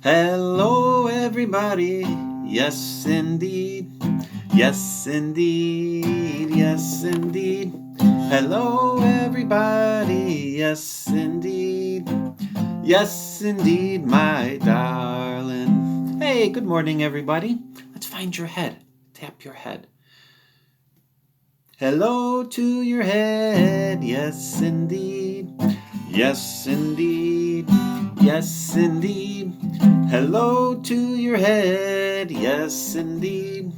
Hello, everybody. Yes, indeed. Yes, indeed. Yes, indeed. Hello, everybody. Yes, indeed. Yes, indeed, my darling. Hey, good morning, everybody. Let's find your head. Tap your head. Hello to your head. Yes, indeed. Yes, indeed. Yes, indeed. Hello to your head. Yes, indeed.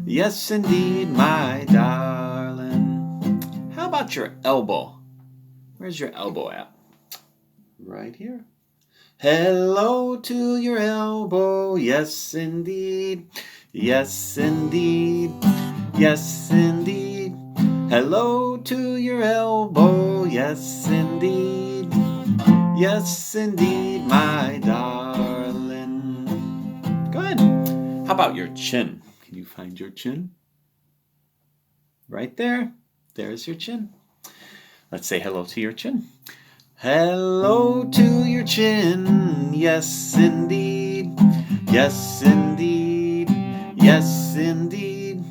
Yes, indeed, my darling. How about your elbow? Where's your elbow at? Right here. Hello to your elbow. Yes, indeed. Yes, indeed. Yes, indeed. Hello to your elbow. Yes, indeed. Yes, indeed, my darling. Good. How about your chin? Can you find your chin? Right there. There's your chin. Let's say hello to your chin. Hello to your chin. Yes, indeed. Yes, indeed. Yes, indeed.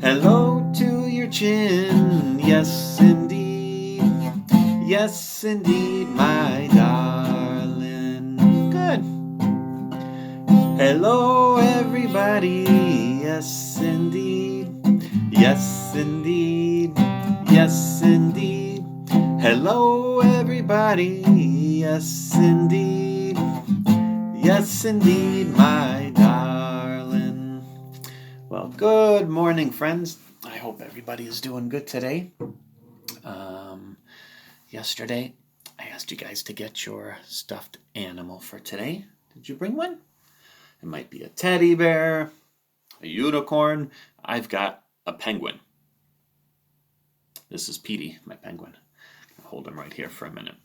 Hello to your chin. Yes, indeed. Yes, indeed, my darling. Good. Hello, everybody. Yes, indeed. Yes, indeed. Yes, indeed. Hello, everybody. Yes, indeed. Yes, indeed, my darling. Well, good morning, friends. I hope everybody is doing good today. Yesterday, I asked you guys to get your stuffed animal for today. Did you bring one? It might be a teddy bear, a unicorn. I've got a penguin. This is Petey, my penguin. I'll hold him right here for a minute.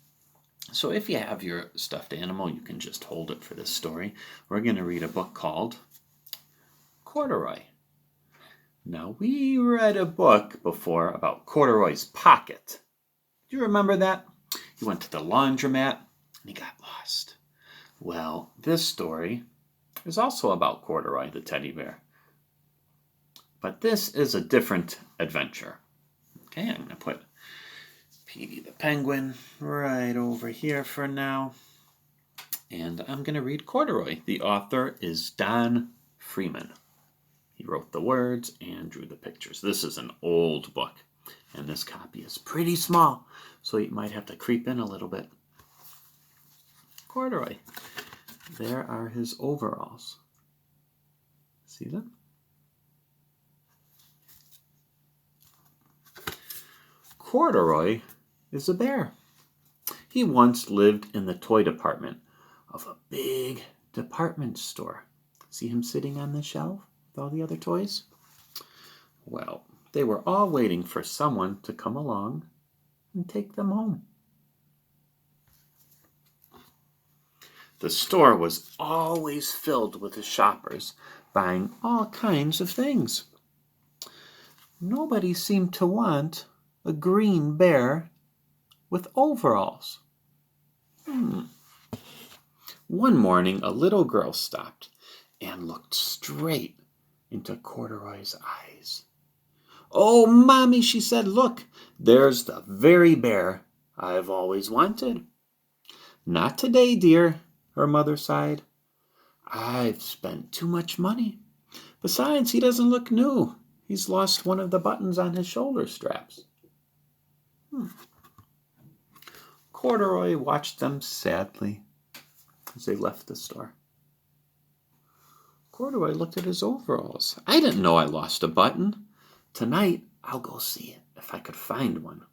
So if you have your stuffed animal, you can just hold it for this story. We're going to read a book called Corduroy. Now, we read a book before about Corduroy's pocket. Do you remember that? He went to the laundromat and he got lost. Well, this story is also about Corduroy, the teddy bear. But this is a different adventure. Okay, I'm going to put Petey the penguin right over here for now. And I'm going to read Corduroy. The author is Don Freeman. He wrote the words and drew the pictures. This is an old book, and this copy is pretty small, so you might have to creep in a little bit. Corduroy. There are his overalls. See them? Corduroy is a bear. He once lived in the toy department of a big department store. See him sitting on the shelf with all the other toys? Well, they were all waiting for someone to come along and take them home. The store was always filled with the shoppers buying all kinds of things. Nobody seemed to want a green bear with overalls. One morning, a little girl stopped and looked straight into Corduroy's eyes. "Oh, Mommy," she said, "look, there's the very bear I've always wanted." "Not today, dear," her mother sighed. "I've spent too much money. Besides, he doesn't look new. He's lost one of the buttons on his shoulder straps." Corduroy watched them sadly as they left the store. Corduroy looked at his overalls. "I didn't know I lost a button. Tonight, I'll go see if I could find one."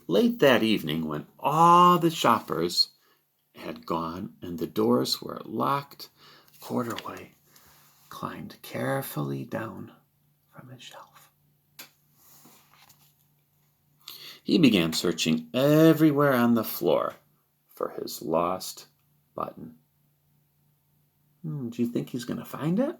Late that evening, when all the shoppers had gone and the doors were locked, Corduroy climbed carefully down from his shelf. He began searching everywhere on the floor for his lost button. Do you think he's going to find it?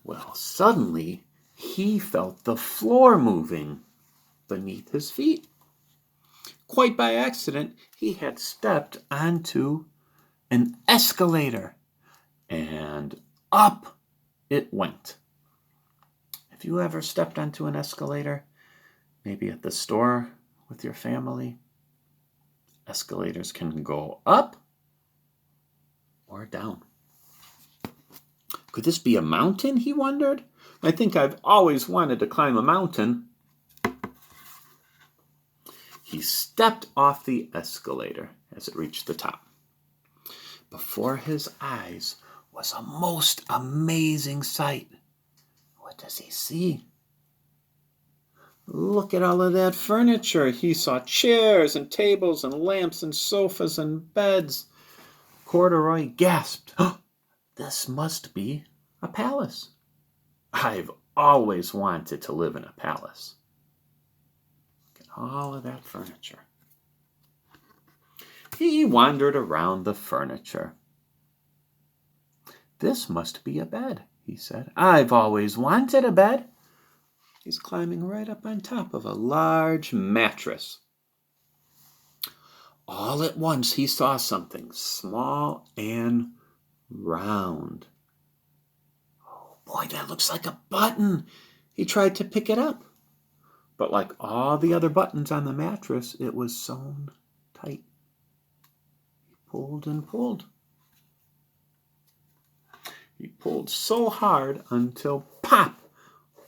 Well, suddenly he felt the floor moving. beneath his feet. Quite by accident, he had stepped onto an escalator, and up it went. Have you ever stepped onto an escalator? Maybe at the store with your family? Escalators can go up or down. Could this be a mountain, he wondered? I think I've always wanted to climb a mountain. He stepped off the escalator as it reached the top. Before his eyes was a most amazing sight. What does he see? Look at all of that furniture. He saw chairs and tables and lamps and sofas and beds. Corduroy gasped. Oh, this must be a palace. I've always wanted to live in a palace. Look at all of that furniture. He wandered around the furniture. This must be a bed, he said. I've always wanted a bed. He's climbing right up on top of a large mattress. All at once he saw something small and round. Oh boy, that looks like a button. He tried to pick it up, but like all the other buttons on the mattress, it was sewn tight. He pulled and pulled. He pulled so hard until pop!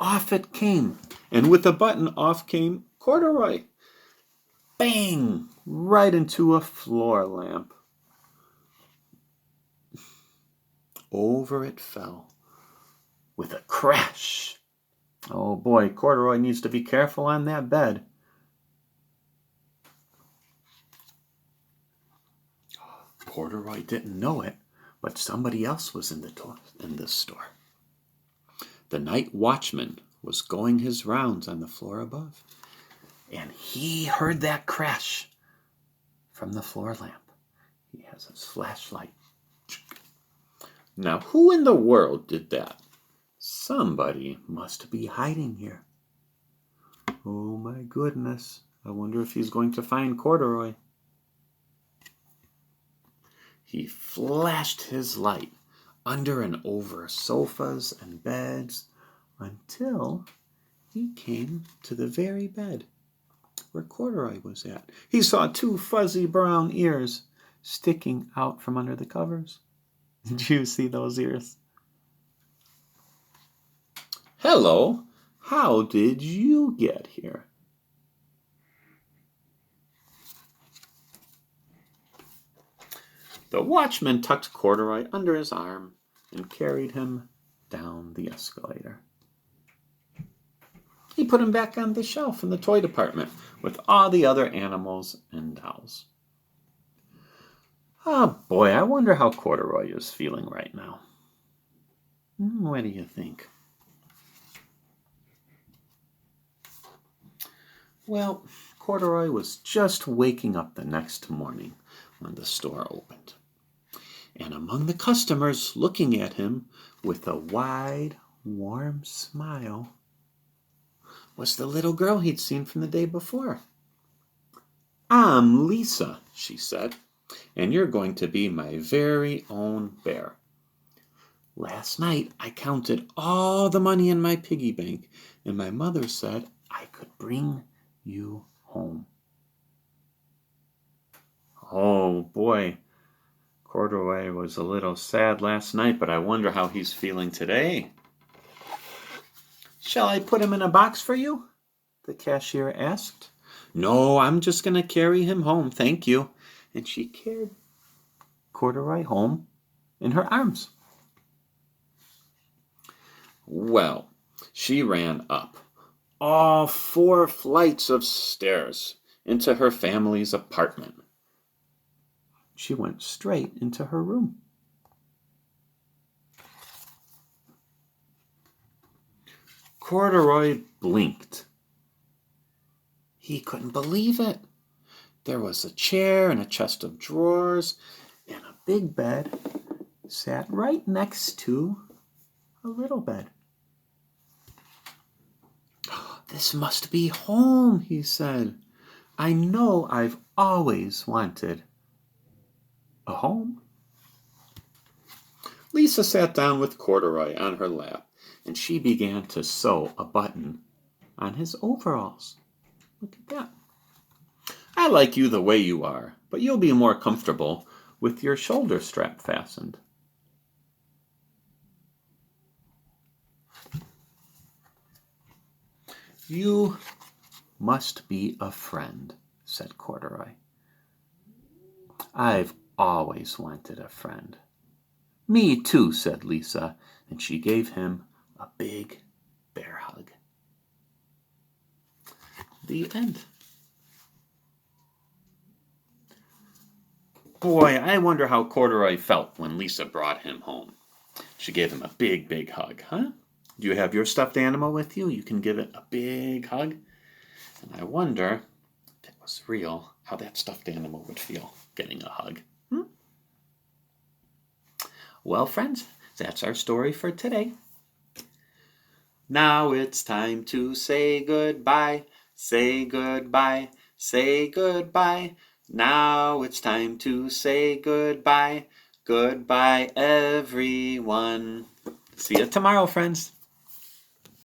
Off it came, and with the button off came Corduroy. Bang! Right into a floor lamp. Over it fell with a crash. Oh boy, Corduroy needs to be careful on that bed. Corduroy didn't know it, but somebody else was in the store. The night watchman was going his rounds on the floor above, and he heard that crash from the floor lamp. He has his flashlight. Now, who in the world did that? Somebody must be hiding here. Oh my goodness. I wonder if he's going to find Corduroy. He flashed his light under and over sofas and beds until he came to the very bed where Corduroy was at. He saw two fuzzy brown ears sticking out from under the covers. Did you see those ears? Hello, how did you get here? The watchman tucked Corduroy under his arm and carried him down the escalator. He put him back on the shelf in the toy department with all the other animals and dolls. Oh boy, I wonder how Corduroy is feeling right now. What do you think? Well, Corduroy was just waking up the next morning when the store opened. And among the customers looking at him with a wide, warm smile was the little girl he'd seen from the day before. I'm Lisa, she said, and you're going to be my very own bear. Last night I counted all the money in my piggy bank, and my mother said I could bring you home. Oh boy, Corduroy was a little sad last night, but I wonder how he's feeling today. Shall I put him in a box for you? The cashier asked. No, I'm just going to carry him home, thank you. And she carried Corduroy home in her arms. Well, she ran up all 4 flights of stairs into her family's apartment. She went straight into her room. Corduroy blinked. He couldn't believe it. There was a chair and a chest of drawers, and a big bed sat right next to a little bed. "This must be home," he said. "I know I've always wanted a home." Lisa sat down with Corduroy on her lap, and she began to sew a button on his overalls. Look at that. "I like you the way you are, but you'll be more comfortable with your shoulder strap fastened." "You must be a friend," said Corduroy. "I've always wanted a friend." "Me too," said Lisa, and she gave him a big bear hug. The end. Boy, I wonder how Corduroy felt when Lisa brought him home. She gave him a big, big hug, huh? Do you have your stuffed animal with you? You can give it a big hug. And I wonder if it was real, how that stuffed animal would feel getting a hug. Well, friends, that's our story for today. Now it's time to say goodbye, say goodbye, say goodbye. Now it's time to say goodbye, goodbye everyone. See you tomorrow, friends.